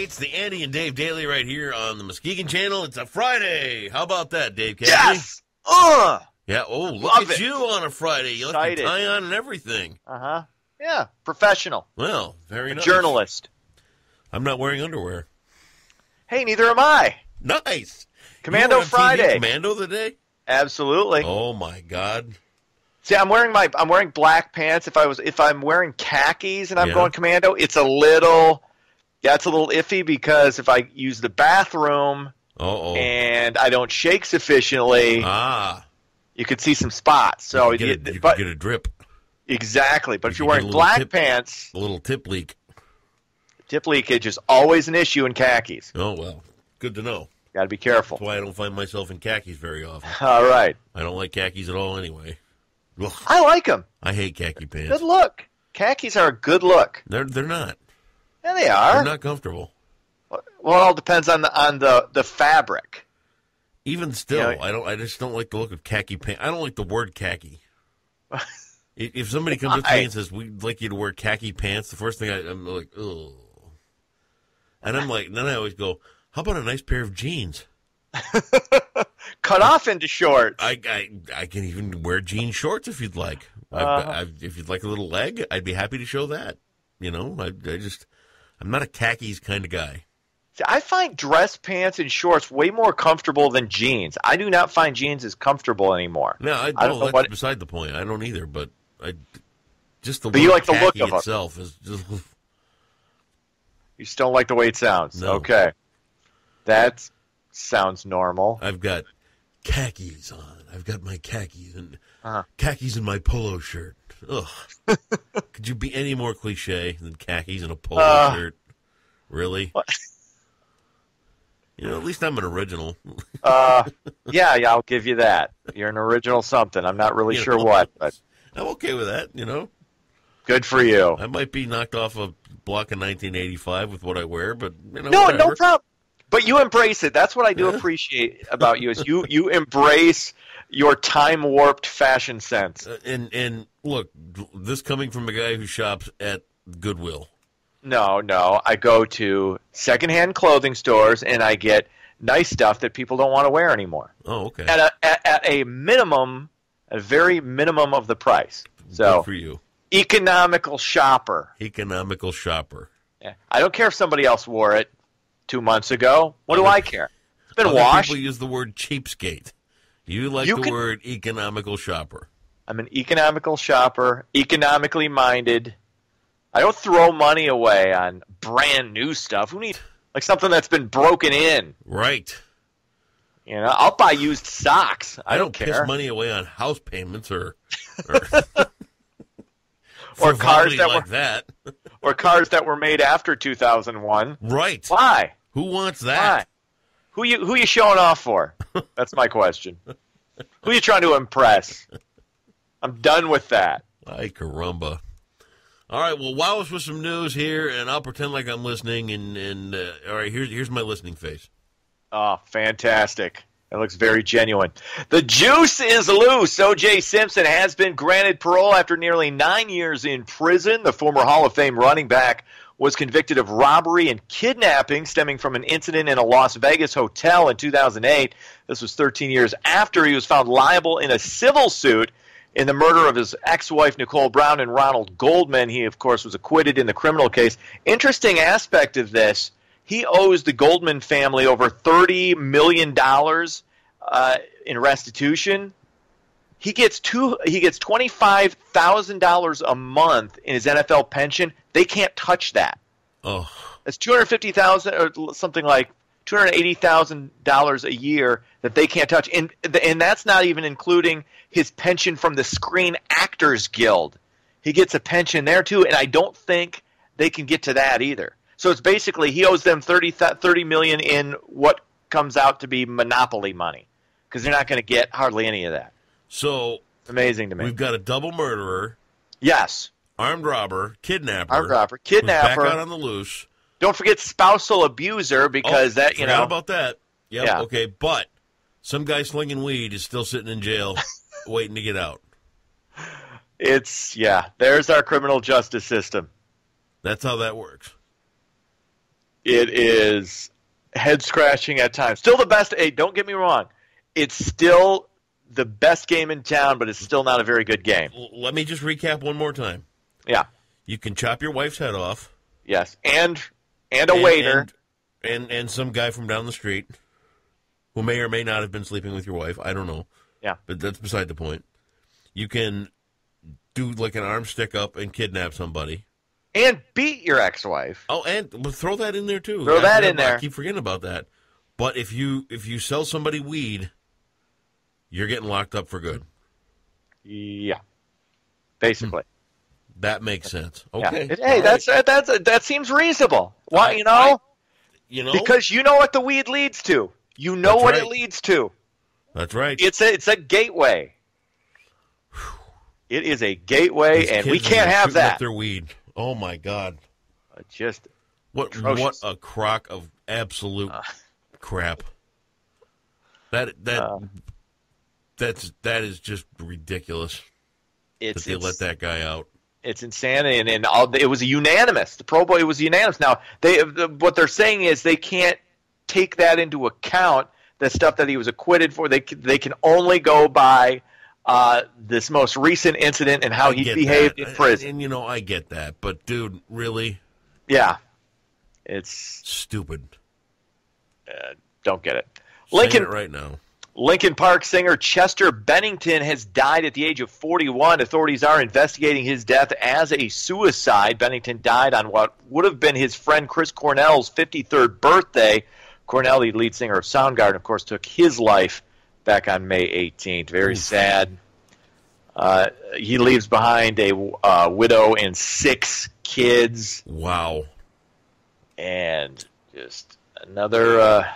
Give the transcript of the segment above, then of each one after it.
It's the Andy and Dave Daily right here on the Muskegon channel. It's a Friday. How about that, Dave Cassidy? Yes! Yeah, oh, look Love at it. you on a Friday. You left Excited. your tie on and everything. Uh-huh. Yeah, professional. Well, very nice. Journalist. I'm not wearing underwear. Hey, neither am I. Nice. Commando You were on Friday. TV Commando today? Absolutely. Oh, my God. See, I'm wearing black pants. If I'm wearing khakis and I'm Yeah. going commando, it's a little iffy because if I use the bathroom and I don't shake sufficiently, you could see some spots. So you could get a drip. Exactly. But if you're could wearing get black pants, A little tip leak. tip leakage is always an issue in khakis. Oh, well, good to know. Got to be careful. That's why I don't find myself in khakis very often. All right. I don't like khakis at all anyway. Ugh. I like them. I hate khaki pants. Good look. Khakis are a good look. They're not. Yeah, they are. They're not comfortable. Well, it all depends on the fabric. Even still, Yeah. I just don't like the look of khaki pants. I don't like the word khaki. If somebody comes up to me and says, we'd like you to wear khaki pants, the first thing I'm like, ugh. And I'm like, then I always go, how about a nice pair of jeans? Cut off into shorts. I can even wear jean shorts if you'd like. If you'd like a little leg, I'd be happy to show that. You know, I'm not a khakis kind of guy. See, I find dress pants and shorts way more comfortable than jeans. I do not find jeans as comfortable anymore. No, I don't know that's beside the point. I don't either, but just the But word you like the look khaki of it. itself is just. You still don't like the way it sounds. No. Okay. That sounds normal. I've got khakis on. I've got my khakis and khakis in my polo shirt. Ugh. Could you be any more cliche than khakis and a polo shirt? Really? What? You know, at least I'm an original. Yeah, I'll give you that. You're an original something. I'm not really sure what, but I'm okay with that, you know. good for you. I might be knocked off a block in 1985 with what I wear, but, you know, No whatever. problem. But you embrace it. That's what I do appreciate about you is you embrace your time-warped fashion sense. And look, this coming from a guy who shops at Goodwill. No. I go to secondhand clothing stores and I get nice stuff that people don't want to wear anymore. Oh, okay. At a minimum, a very minimum of the price. So Good for you. Economical shopper. Economical shopper. Yeah. I don't care if somebody else wore it 2 months ago. What do I care? It's been washed. People use the word cheapskate. You like the word economical shopper. I'm an economical shopper, economically minded. I don't throw money away on brand new stuff. Who needs like something that's been broken in? Right. You know, I'll buy used socks. I don't piss care. money away on house payments or Or cars that like were that. or cars that were made after 2001. Right. Why? Who wants that? Why? Who you showing off for? That's my question. Who you trying to impress? I'm done with that. Ay, caramba. All right, well, wow us with some news here, and I'll pretend like I'm listening. And all right, here's my listening face. Oh, fantastic. That looks very genuine. The juice is loose. O.J. Simpson has been granted parole after nearly 9 years in prison. The former Hall of Fame running back was convicted of robbery and kidnapping stemming from an incident in a Las Vegas hotel in 2008. This was 13 years after he was found liable in a civil suit in the murder of his ex-wife Nicole Brown and Ronald Goldman. He, of course, was acquitted in the criminal case. Interesting aspect of this, he owes the Goldman family over $30 million in restitution. He gets $25,000 a month in his NFL pension. They can't touch that. Oh, It's $250,000 or something like $280,000 a year that they can't touch, and that's not even including his pension from the Screen Actors Guild. He gets a pension there too, and I don't think they can get to that either. So it's basically he owes them $30 million in what comes out to be monopoly money because they're not going to get hardly any of that. so It's amazing to me. we've got a double murderer, Yes, armed robber, kidnapper, armed robber, who's kidnapper. back out on the loose. Don't forget spousal abuser because that you forgot know about that. Yep, Yeah. okay, but some guy slinging weed is still sitting in jail waiting to get out. there's our criminal justice system. That's how that works. It is head-scratching at times. Still the best. Hey, don't get me wrong. It's still the best game in town, but it's still not a very good game. Let me just recap one more time. Yeah. You can chop your wife's head off. Yes, and a waiter. And some guy from down the street who may or may not have been sleeping with your wife. I don't know. Yeah. But that's beside the point. You can do like an arm stick up and kidnap somebody. And beat your ex-wife. Oh, and throw that in there, too. Throw that in there. I keep forgetting about that. But if you sell somebody weed, you're getting locked up for good. Yeah. Basically. That makes sense. Okay. Yeah. Hey, that seems reasonable. Why, because you know what the weed leads to. You know what it leads to. That's right. It's a gateway. It is a gateway, and we can't have that. Up their weed. Oh my God! Just what a crock of absolute crap. That is just ridiculous. That they let that guy out. It's insanity, and it was unanimous. The Pro Bowl, it was unanimous. Now what they're saying is they can't take that into account. The stuff that he was acquitted for, they can only go by this most recent incident and how he behaved in prison. And I get that, but dude, really? Yeah, it's stupid. Don't get it. Lincoln, it right now. Linkin Park singer Chester Bennington has died at the age of 41. Authorities are investigating his death as a suicide. Bennington died on what would have been his friend Chris Cornell's 53rd birthday. Cornell, the lead singer of Soundgarden, of course, took his life back on May 18th. Very sad. He leaves behind a widow and 6 kids. Wow. And just another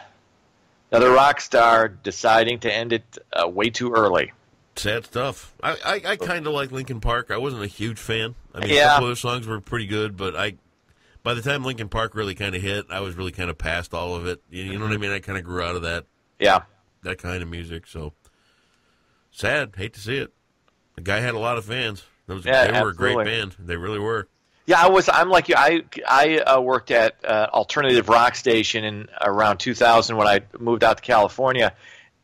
rock star deciding to end it way too early. Sad stuff. I kind of like Linkin Park. I wasn't a huge fan. I mean, Yeah. a couple of their songs were pretty good, but by the time Linkin Park really kind of hit, I was really kind of past all of it. You know what I mean? I kind of grew out of that. Yeah. That kind of music. So sad. Hate to see it. The guy had a lot of fans. They were a great band. They really were. Yeah, I'm like you. I worked at alternative rock station in around 2000 when I moved out to California,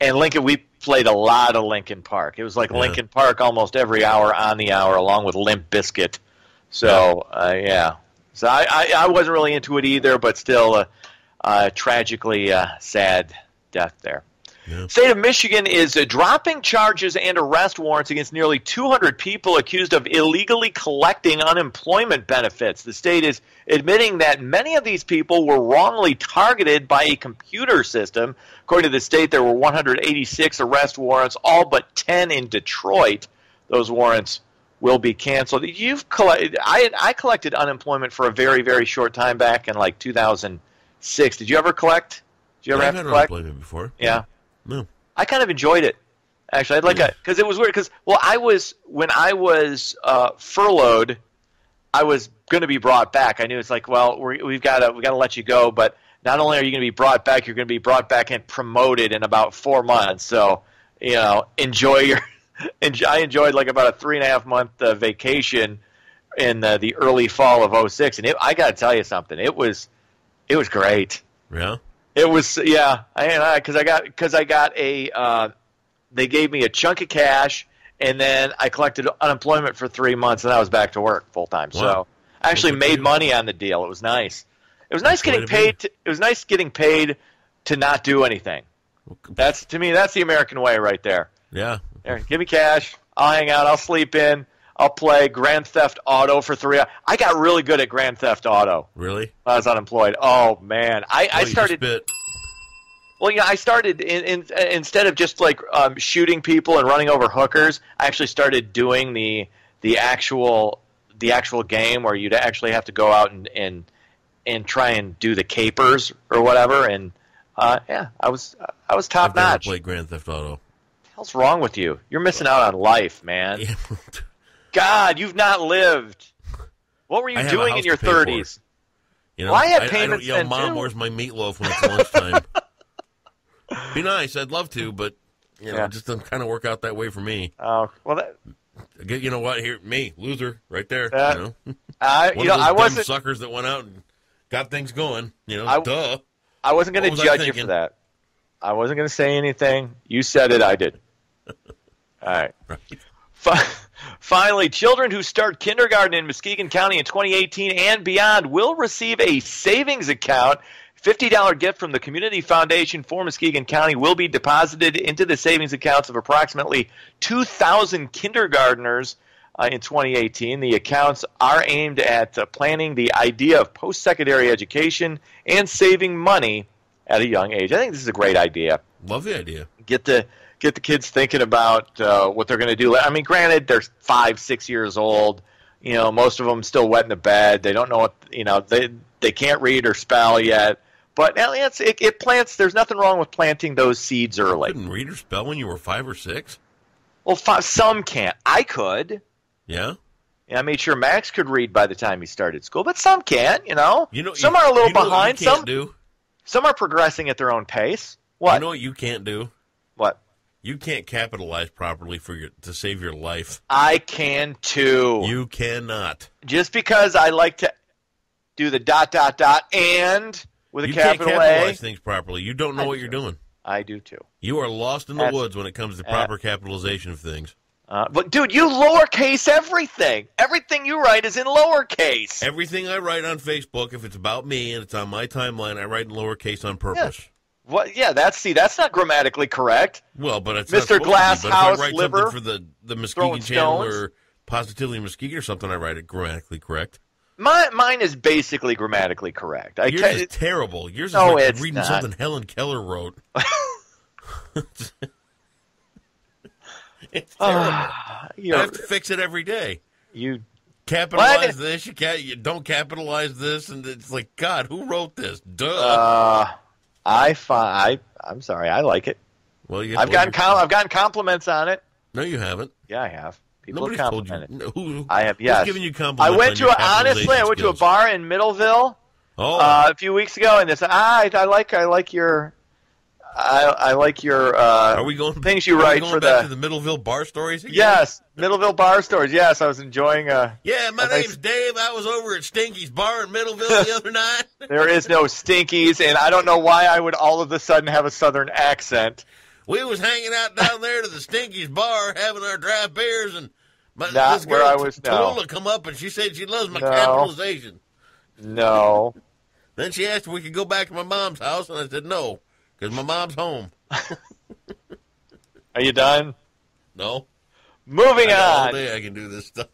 and we played a lot of Linkin Park. It was like Linkin Park almost every hour on the hour, along with Limp Bizkit. So yeah. So I wasn't really into it either, but still tragically sad death there. Yeah. State of Michigan is dropping charges and arrest warrants against nearly 200 people accused of illegally collecting unemployment benefits. The state is admitting that many of these people were wrongly targeted by a computer system. According to the state, there were 186 arrest warrants, all but 10 in Detroit. Those warrants will be canceled. I collected unemployment for a very, very short time back in like 2006. Did you ever collect? Did you ever have to collect? I've had unemployment before. Yeah. No. I kind of enjoyed it. Actually, I'd like because it was weird. When I was furloughed, I was going to be brought back. I knew it's like, well, we've got to let you go, but not only are you going to be brought back, you're going to be brought back and promoted in about 4 months. So, enjoy your. I enjoyed like about a 3.5 month vacation in the early fall of '06, and I got to tell you something. It was great. Yeah. It was because I got a they gave me a chunk of cash, and then I collected unemployment for 3 months, and I was back to work full time. Wow. So I actually made money on the deal. It was nice. It was nice getting paid. It was nice getting paid to not do anything. That's the American way right there. Yeah. There, give me cash. I'll hang out. I'll sleep in. I'll play Grand Theft Auto for 3 hours. I got really good at Grand Theft Auto. Really? I was unemployed. Oh man, I started. Well, I started instead of just like shooting people and running over hookers. I actually started doing the actual game where you'd actually have to go out and try and do the capers or whatever. And I was top notch. I've never played Grand Theft Auto. What the hell's wrong with you? You're missing out on life, man. Yeah. God, you've not lived. What were you doing in your 30s? Well, I had payments then Mom, too. where's my meatloaf when it's lunchtime? Be nice. I'd love to, but it just doesn't kind of work out that way for me. Oh, well, you know what? Here, me, loser, right there. I wasn't suckers that went out and got things going. Duh. I wasn't going to judge you for that. I wasn't going to say anything. You said it, I did. All right. Finally, children who start kindergarten in Muskegon County in 2018 and beyond will receive a savings account. $50 gift from the Community Foundation for Muskegon County will be deposited into the savings accounts of approximately 2,000 kindergartners in 2018. The accounts are aimed at planning the idea of post-secondary education and saving money at a young age. I think this is a great idea. Love the idea. Get the kids thinking about what they're going to do. I mean, granted, they're 5, 6 years old. Most of them still wet in the bed. They don't know what, they can't read or spell yet. But it plants. There's nothing wrong with planting those seeds early. You couldn't read or spell when you were 5 or 6? Well, some can't. I could. Yeah? I made sure Max could read by the time he started school, but some can't, Some are a little behind. Some are progressing at their own pace. What? You know what you can't do? What? You can't capitalize properly to save your life. I can too. You cannot. Just because I like to do the ... and with a capital A. You can't capitalize things properly. You don't know what you're doing. I do too. You are lost in the woods when it comes to proper capitalization of things. But, dude, you lowercase everything. Everything you write is in lowercase. Everything I write on Facebook, if it's about me and it's on my timeline, I write in lowercase on purpose. Yeah. What? Yeah, that's not grammatically correct. Well, but it's Mr. Glass House if I write Liver something for the Muskegon Channel or Positively Muskegon or something, I write it grammatically correct. Mine is basically grammatically correct. Yours is terrible. Yours is like reading something Helen Keller wrote. It's terrible. I have to fix it every day. You capitalize this. You don't capitalize this, and it's like, God, who wrote this? Duh. I'm sorry. I like it. Well, I've gotten compliments on it. No, you haven't. Yeah, I have. People Nobody's have complimented. Who? I have. Yes. Who's giving you compliments? I went to a bar in Middleville a few weeks ago, and they said, I like your. Are we going things you write for back to the Middleville bar stories again? Yes, Middleville bar stories. Yes, I was enjoying. My name's Dave. I was over at Stinky's bar in Middleville the other night. There is no Stinky's, and I don't know why I would all of a sudden have a Southern accent. We was hanging out down there to the Stinky's bar, having our draft beers, and this girl, Tallulah, come up, and she said she loves my capitalization. No. Then she asked if we could go back to my mom's house, and I said no. Because my mom's home. Are you done? No. Moving on. All day I can do this stuff.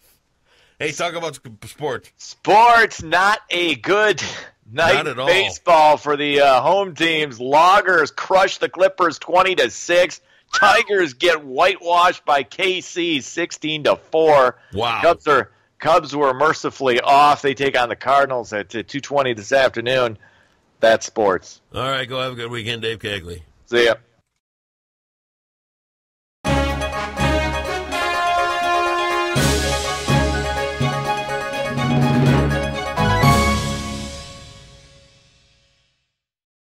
Hey, talk about sports. Sports, not a good night of baseball for the home teams. Loggers crush the Clippers 20-6. Tigers get whitewashed by KC 16-4. Wow. Cubs were mercifully off. They take on the Cardinals at 2:20 this afternoon. That's sports. All right, go have a good weekend, Dave Cagley. See ya.